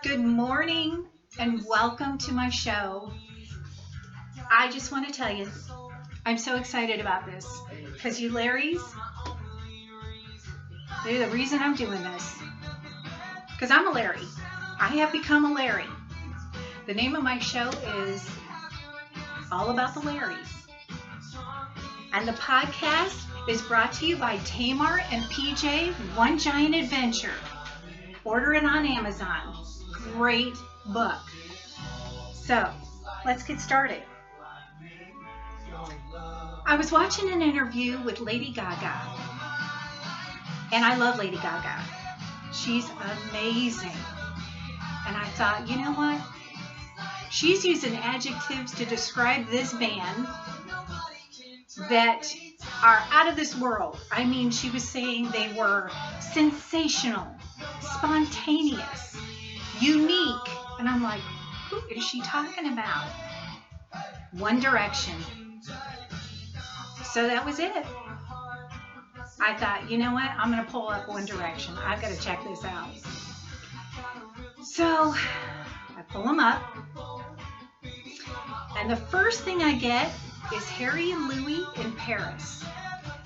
Good morning and welcome to my show. I just want to tell you, I'm so excited about this because you Larrys, they're the reason I'm doing this. Because I'm a Larry. I have become a Larry. The name of my show is All About the Larrys. And the podcast is brought to you by Tamar and PJ, One Giant Adventure. Order it on Amazon. Great book. So, let's get started. I was watching an interview with Lady Gaga. And I love Lady Gaga. She's amazing. And I thought, you know what? She's using adjectives to describe this band that are out of this world. I mean, she was saying they were sensational, spontaneous, unique. And I'm like, who is she talking about? One Direction. So that was it. I thought, you know what? I'm going to pull up One Direction. I've got to check this out. So I pull them up. And the first thing I get is Harry and Louis in Paris,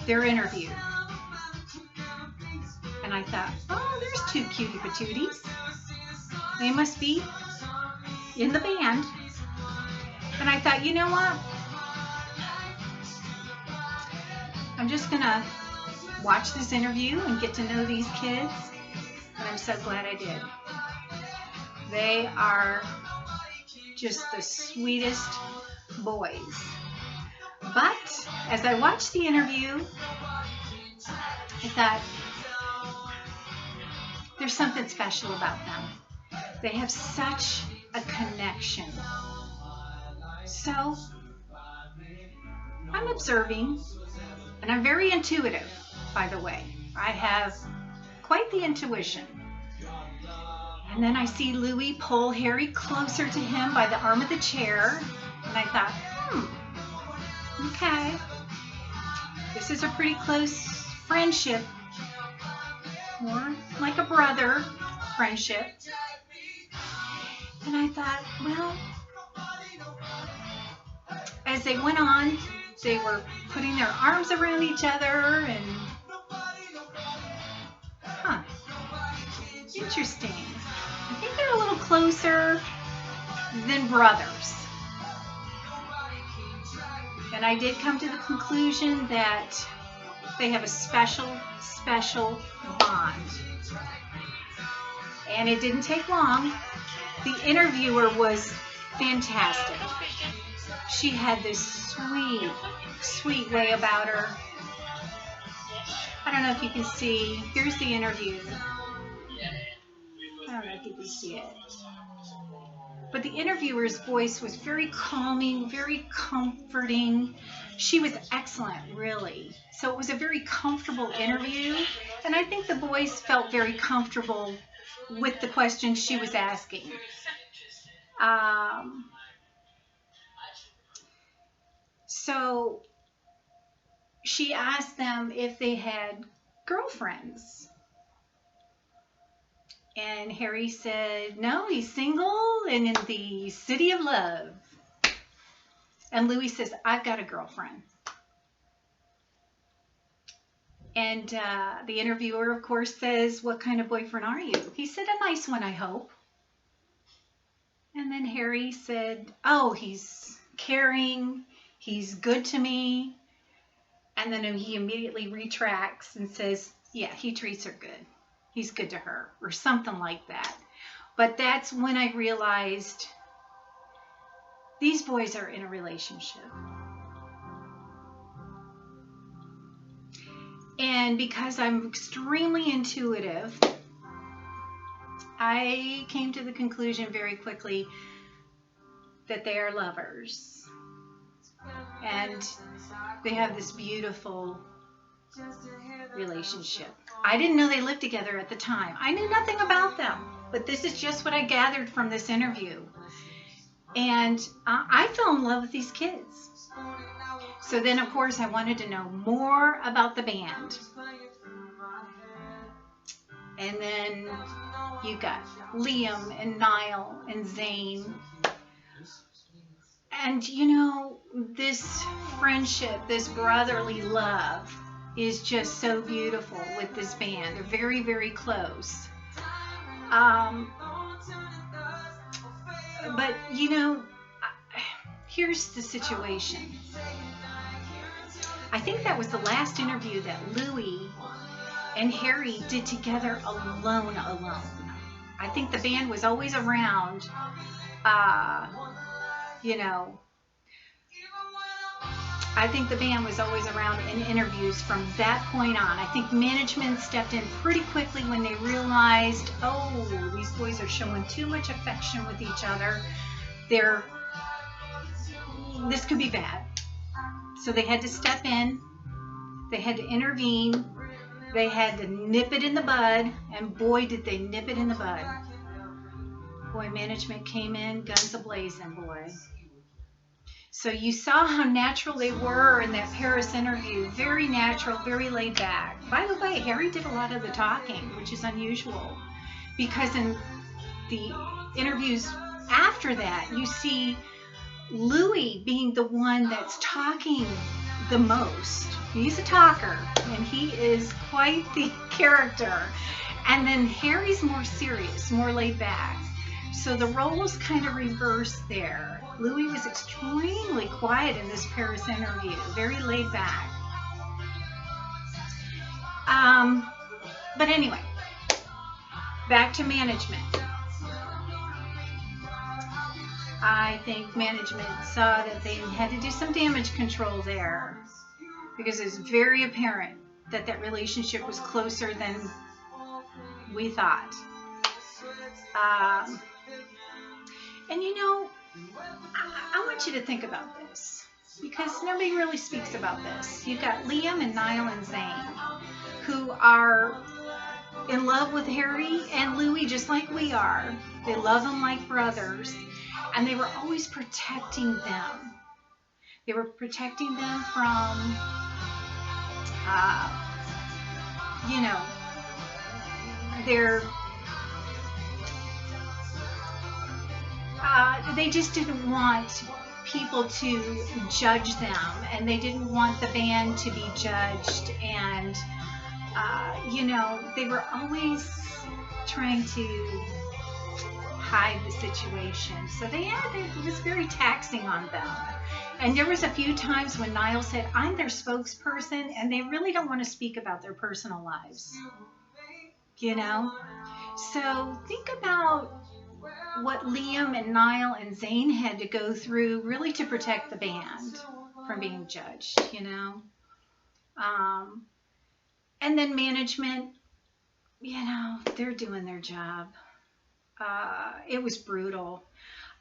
their interview. And I thought, oh, there's two cutie patooties. They must be in the band. And I thought, you know what? I'm just going to watch this interview and get to know these kids. And I'm so glad I did. They are just the sweetest boys. But as I watched the interview, I thought, there's something special about them. They have such a connection. So I'm observing, and I'm very intuitive, by the way. I have quite the intuition. And then I see Louis pull Harry closer to him by the arm of the chair. And I thought, okay. This is a pretty close friendship. More like a brother friendship. And I thought, well, as they went on, they were putting their arms around each other and, interesting. I think they're a little closer than brothers. And I did come to the conclusion that they have a special bond. And it didn't take long. The interviewer was fantastic. She had this sweet way about her. I don't know if you can see. Here's the interview. I don't know if you can see it. But the interviewer's voice was very calming, very comforting. She was excellent, really. So it was a very comfortable interview. And I think the boys felt very comfortable with the questions she was asking. So she asked them if they had girlfriends. And Harry said, no, he's single and in the city of love. And Louis says, I've got a girlfriend. And the interviewer, of course, says, what kind of boyfriend are you? He said, a nice one, I hope. And then Harry said, oh, he's caring. He's good to me. And then he immediately retracts and says, yeah, he treats her good. He's good to her, or something like that. But that's when I realized these boys are in a relationship. And because I'm extremely intuitive, I came to the conclusion very quickly that they are lovers. And they have this beautiful relationship. I didn't know they lived together at the time. I knew nothing about them, but this is just what I gathered from this interview. And I fell in love with these kids. So then, of course, I wanted to know more about the band. And then you got Liam and Niall and Zane. And you know, this friendship, this brotherly love is just so beautiful with this band. They're very, very close. But you know, here's the situation. I think that was the last interview that Louis and Harry did together alone. I think the band was always around, you know, I think the band was always around in interviews from that point on. I think management stepped in pretty quickly when they realized, oh, these boys are showing too much affection with each other. This could be bad. So they had to step in. They had to intervene. They had to nip it in the bud. And boy, did they nip it in the bud. Boy, management came in, guns a-blazing, boy. So you saw how natural they were in that Paris interview. Very natural, very laid back. By the way, Harry did a lot of the talking, which is unusual. Because in the interviews after that, you see Louis being the one that's talking the most. He's a talker, and he is quite the character. And then Harry's more serious, more laid back. So the roles kind of reversed there. Louis was extremely quiet in this Paris interview, very laid back. But anyway, back to management. I think management saw that they had to do some damage control there because it's very apparent that that relationship was closer than we thought. And you know, I want you to think about this because nobody really speaks about this. You've got Liam and Niall and Zane who are in love with Harry and Louis just like we are. They love them like brothers, and they were always protecting them. They were protecting them from, you know, they just didn't want people to judge them, and they didn't want the band to be judged, and you know, they were always trying to hide the situation. So it was very taxing on them. And there was a few times when Niall said, I'm their spokesperson, and they really don't want to speak about their personal lives. You know? So think about what Liam and Niall and Zane had to go through really to protect the band from being judged, you know? And then management, you know, they're doing their job. It was brutal.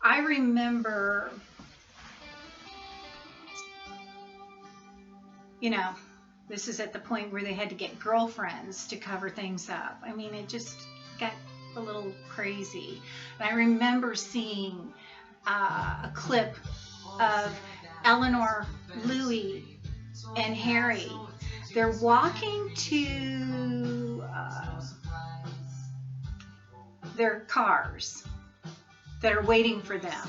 I remember, you know, this is at the point where they had to get girlfriends to cover things up. I mean, it just got a little crazy. And I remember seeing a clip of Eleanor, Louis, and Harry. They're walking to their cars that are waiting for them.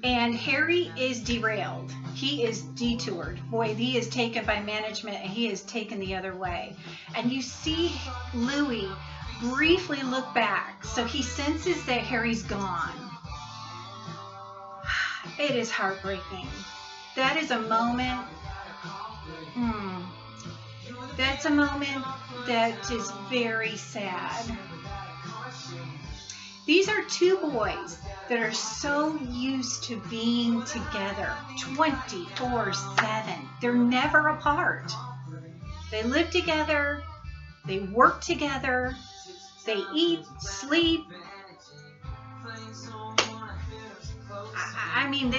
And Harry is derailed. He is detoured. Boy, he is taken by management, and he is taken the other way. And you see Louis briefly look back. So he senses that Harry's gone. It is heartbreaking. That is a moment. That's a moment that is very sad. These are two boys that are so used to being together 24/7. They're never apart. They live together. They work together. They eat, sleep. I mean,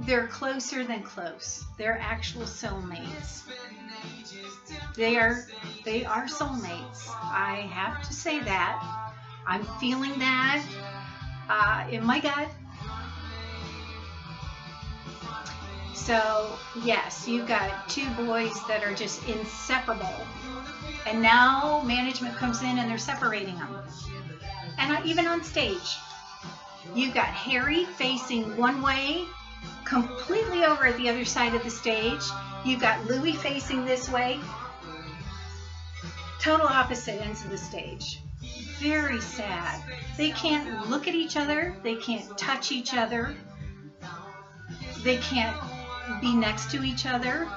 they're closer than close. They're actual soulmates. They are soulmates. I have to say that. I'm feeling that in my gut. So, yes, you've got two boys that are just inseparable. And now management comes in and they're separating them. And even on stage, you've got Harry facing one way, completely over at the other side of the stage. You've got Louis facing this way, total opposite ends of the stage. Very sad. They can't look at each other. They can't touch each other. They can't be next to each other.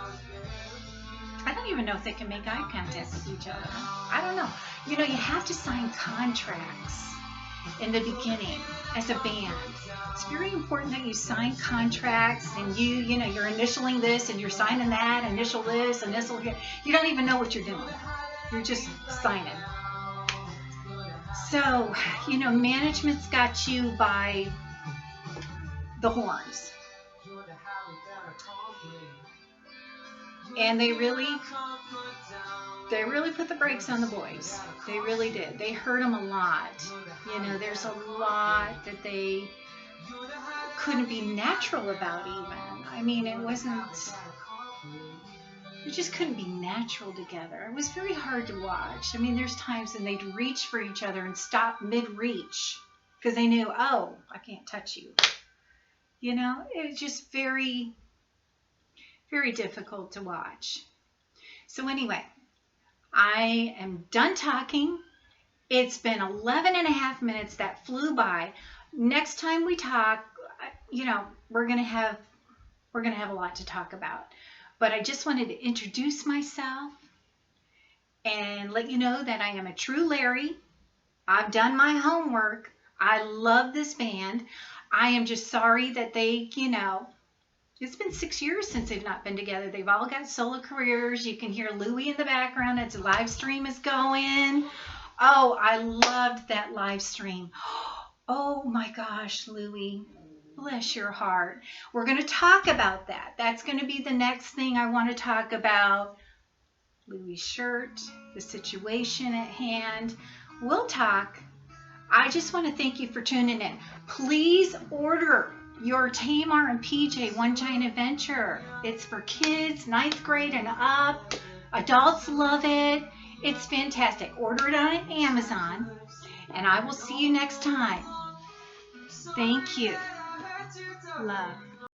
I don't even know if they can make eye contact with each other. I don't know. You know, you have to sign contracts in the beginning as a band. It's very important that you sign contracts and you know, you're initialing this and you're signing that, initial this, initial here. You don't even know what you're doing. You're just signing. So, you know, management's got you by the horns. And they really put the brakes on the boys. They really did. They hurt them a lot. You know, there's a lot that they couldn't be natural about even. I mean, it just couldn't be natural together. It was very hard to watch. I mean, there's times when they'd reach for each other and stop mid-reach because they knew, oh, I can't touch you. You know, it was just very, very difficult to watch. So anyway, I am done talking. It's been 11 and a half minutes that flew by. Next time we talk, you know, we're going to have a lot to talk about. But I just wanted to introduce myself and let you know that I am a true Larry. I've done my homework. I love this band. I am just sorry that they, you know, it's been 6 years since they've not been together. They've all got solo careers. You can hear Louis in the background as the live stream is going. Oh, I loved that live stream. Oh my gosh, Louis. Bless your heart. We're going to talk about that. That's going to be the next thing I want to talk about. Louis' shirt, the situation at hand. We'll talk. I just want to thank you for tuning in. Please order your Tamar and PJ One Giant Adventure. It's for kids, 9th grade and up. Adults love it. It's fantastic. Order it on Amazon. And I will see you next time. Thank you. Love.